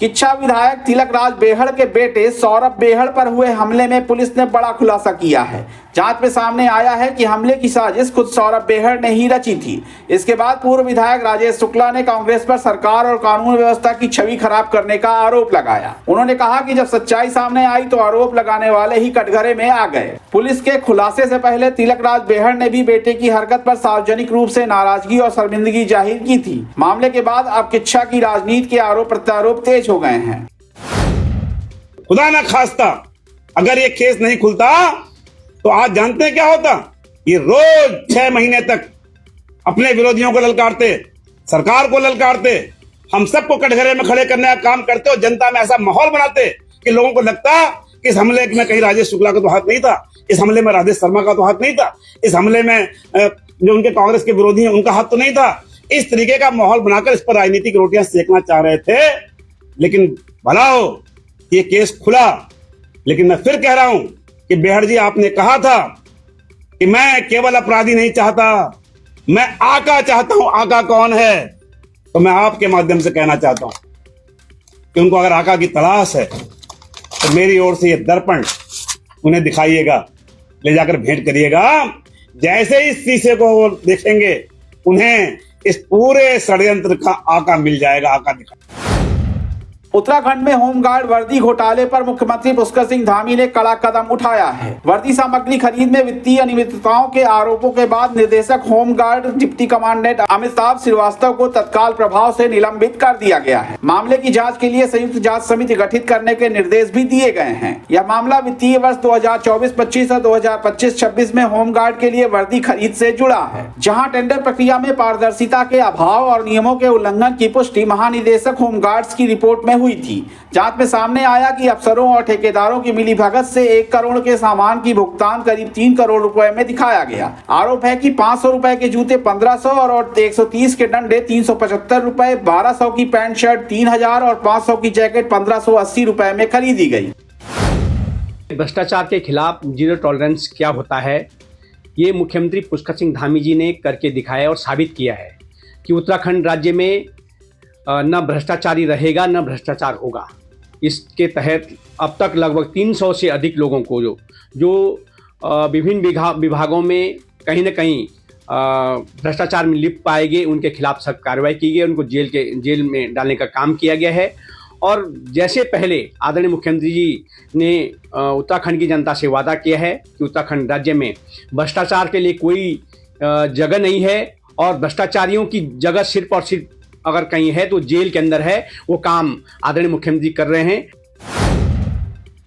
किच्छा विधायक तिलक राज बेहड़ के बेटे सौरभ बेहड़ पर हुए हमले में पुलिस ने बड़ा खुलासा किया है। जांच में सामने आया है कि हमले की साजिश खुद सौरभ बेहड़ ने ही रची थी। इसके बाद पूर्व विधायक राजेश शुक्ला ने कांग्रेस पर सरकार और कानून व्यवस्था की छवि खराब करने का आरोप लगाया। उन्होंने कहा कि जब सच्चाई सामने आई तो आरोप लगाने वाले ही कटघरे में आ गए। पुलिस के खुलासे से पहले तिलक राज बेहड़ ने भी बेटे की हरकत पर सार्वजनिक रूप से नाराजगी और शर्मिंदगी जाहिर की थी। मामले के बाद अब किच्छा की राजनीति के आरोप प्रत्यारोप तेज हो गए हैं। खुदा ना खास्ता अगर ये केस नहीं खुलता तो आज जानते हैं क्या होता। ये रोज 6 महीने तक अपने विरोधियों को ललकारते, सरकार को ललकारते, हम सबको कटघरे में खड़े करने का काम करते और जनता में ऐसा माहौल बनाते कि लोगों को लगता कि इस हमले में कहीं राजेश शुक्ला का तो हाथ नहीं था, इस हमले में राजेश शर्मा का तो हाथ नहीं था, इस हमले में जो उनके कांग्रेस के विरोधी हैं उनका हाथ तो नहीं था। इस तरीके का माहौल बनाकर इस पर राजनीतिक रोटियां सेकना चाह रहे थे। लेकिन भला हो ये केस खुला। लेकिन मैं फिर कह रहा हूं कि बेहड़ जी, आपने कहा था कि मैं केवल अपराधी नहीं चाहता, मैं आका चाहता हूं। आका कौन है? तो मैं आपके माध्यम से कहना चाहता हूं कि उनको अगर आका की तलाश है तो मेरी ओर से ये दर्पण उन्हें दिखाइएगा, ले जाकर भेंट करिएगा। जैसे ही शीशे को वो देखेंगे उन्हें इस पूरे षड्यंत्र का आका मिल जाएगा। आका दिखा। उत्तराखंड में होमगार्ड वर्दी घोटाले पर मुख्यमंत्री पुष्कर सिंह धामी ने कड़ा कदम उठाया है। वर्दी सामग्री खरीद में वित्तीय अनियमितताओं के आरोपों के बाद निदेशक home guard deputy commandant Amitabh Shrivastava को तत्काल प्रभाव से निलंबित कर दिया गया है। मामले की जांच के लिए संयुक्त जांच समिति गठित करने के निर्देश भी दिए गए हैं। यह मामला वित्तीय वर्ष 2024-25 और 2025-26 में होमगार्ड के लिए वर्दी खरीद से जुड़ा है, जहाँ टेंडर प्रक्रिया में पारदर्शिता के अभाव और नियमों के उल्लंघन की पुष्टि महानिदेशक होमगार्ड्स की रिपोर्ट में हुई थी। जांच में सामने आया कि अफसरों और ठेकेदारों की मिलीभगत से 1 करोड़ के सामान की भुगतान करीब 3 करोड़ रुपए में दिखाया गया। आरोप है कि 500 रुपए के जूते 1500 और 130 के डंडे 375 रुपए, 1200 की पैंट शर्ट 3000 और 500 की जैकेट 1580 रुपए में खरीदी गई। भ्रष्टाचार के खिलाफ जीरो टॉलरेंस क्या होता है, ये मुख्यमंत्री पुष्कर सिंह धामी जी ने करके दिखाया और साबित किया है कि उत्तराखंड राज्य में न भ्रष्टाचारी रहेगा न भ्रष्टाचार होगा। इसके तहत अब तक लगभग 300 से अधिक लोगों को जो विभिन्न विभागों में कहीं न कहीं भ्रष्टाचार में लिप्त पाए गए, उनके खिलाफ सख्त कार्रवाई की गई, उनको जेल में डालने का काम किया गया है। और जैसे पहले आदरणीय मुख्यमंत्री जी ने उत्तराखंड की जनता से वादा किया है कि उत्तराखंड राज्य में भ्रष्टाचार के लिए कोई जगह नहीं है और भ्रष्टाचारियों की जगह सिर्फ और सिर्फ अगर कहीं है तो जेल के अंदर है, वो काम आदरणीय मुख्यमंत्री कर रहे हैं।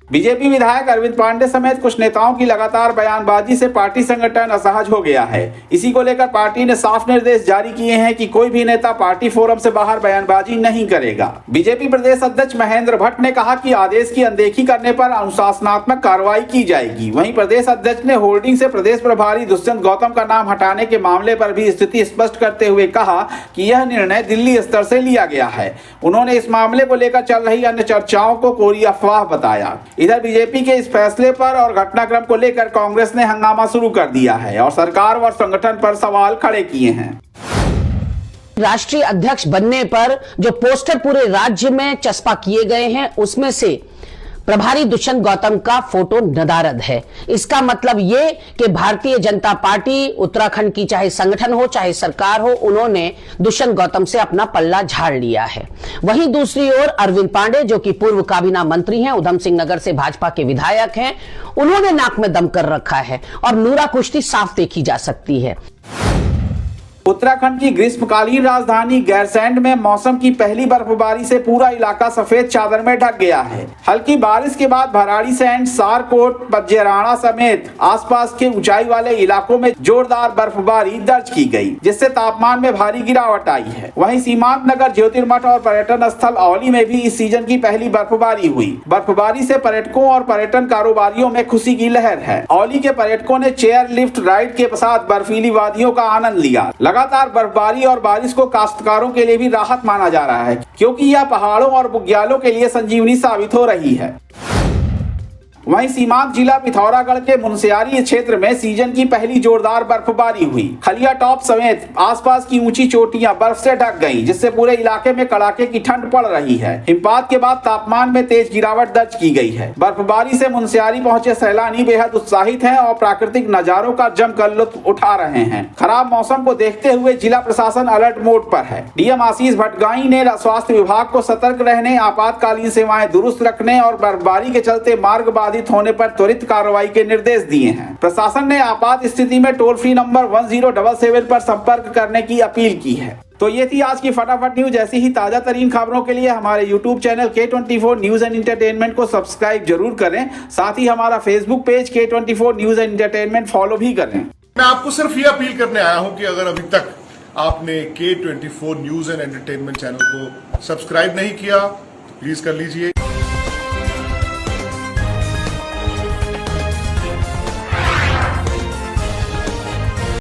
बीजेपी विधायक अरविंद पांडे समेत कुछ नेताओं की लगातार बयानबाजी से पार्टी संगठन असहज हो गया है। इसी को लेकर पार्टी ने साफ निर्देश जारी किए हैं कि कोई भी नेता पार्टी फोरम से बाहर बयानबाजी नहीं करेगा। बीजेपी प्रदेश अध्यक्ष महेंद्र भट्ट ने कहा कि आदेश की अनदेखी करने पर अनुशासनात्मक कार्रवाई की जाएगी। वहीं प्रदेश अध्यक्ष ने होर्डिंग से प्रदेश प्रभारी दुष्यंत गौतम का नाम हटाने के मामले पर भी स्थिति स्पष्ट करते हुए कहा कि यह निर्णय दिल्ली स्तर से लिया गया है। उन्होंने इस मामले को लेकर चल रही अन्य चर्चाओं को कोरी अफवाह बताया। इधर बीजेपी के इस फैसले पर और घटनाक्रम को लेकर कांग्रेस ने हंगामा शुरू कर दिया है और सरकार और संगठन पर सवाल खड़े किए हैं। राष्ट्रीय अध्यक्ष बनने पर जो पोस्टर पूरे राज्य में चस्पा किए गए हैं, उसमें से प्रभारी दुष्यंत गौतम का फोटो नदारद है। इसका मतलब ये कि भारतीय जनता पार्टी उत्तराखंड की चाहे संगठन हो चाहे सरकार हो, उन्होंने दुष्यंत गौतम से अपना पल्ला झाड़ लिया है। वहीं दूसरी ओर अरविंद पांडे, जो कि पूर्व काबीना मंत्री हैं, उधम सिंह नगर से भाजपा के विधायक हैं, उन्होंने नाक में दम कर रखा है और नूरा कुश्ती साफ देखी जा सकती है। उत्तराखंड की ग्रीष्मकालीन राजधानी गैरसैंण में मौसम की पहली बर्फबारी से पूरा इलाका सफेद चादर में ढक गया है। हल्की बारिश के बाद भराड़ीसैंण, सारकोट, पज्जेराणा समेत आसपास के ऊंचाई वाले इलाकों में जोरदार बर्फबारी दर्ज की गई, जिससे तापमान में भारी गिरावट आई है। वहीं सीमांत नगर, ज्योतिर्मठ और पर्यटन स्थल औली में भी इस सीजन की पहली बर्फबारी हुई। बर्फबारी से पर्यटकों और पर्यटन कारोबारियों में खुशी की लहर है। औली के पर्यटकों ने चेयर लिफ्ट राइड के साथ बर्फीली वादियों का आनंद लिया। लगातार बर्फबारी और बारिश को काश्तकारों के लिए भी राहत माना जा रहा है, क्योंकि यह पहाड़ों और बुग्यालों के लिए संजीवनी साबित हो रही है। वहीं सीमांत जिला पिथौरागढ़ के मुनस्यारी क्षेत्र में सीजन की पहली जोरदार बर्फबारी हुई। खलिया टॉप समेत आसपास की ऊंची चोटियां बर्फ से ढक गईं, जिससे पूरे इलाके में कड़ाके की ठंड पड़ रही है। हिमपात के बाद तापमान में तेज गिरावट दर्ज की गई है। बर्फबारी से मुनस्यारी पहुंचे सैलानी बेहद उत्साहित हैं और प्राकृतिक नजारों का जमकर लुत्फ उठा रहे हैं। खराब मौसम को देखते हुए जिला प्रशासन अलर्ट मोड पर है। डीएम आशीष भटगाई ने स्वास्थ्य विभाग को सतर्क रहने, आपातकालीन सेवाएं दुरुस्त रखने और बर्फबारी के चलते मार्ग बाधित होने पर त्वरित कार्रवाई के निर्देश दिए हैं। प्रशासन ने आपात स्थिति में टोल फ्री नंबर 1077 पर संपर्क करने की अपील की है। तो ये थी आज की फटाफट न्यूज। ऐसी ही ताजा तरीन खबरों के लिए हमारे YouTube channel K24 news and entertainment को सब्सक्राइब जरूर करें। साथ ही हमारा Facebook page K24 news and entertainment follow भी करें। मैं आपको सिर्फ ये अपील करने आया हूं कि अगर अभी तक आपने K24 news and entertainment channel को सब्सक्राइब नहीं किया तो प्लीज कर लीजिए।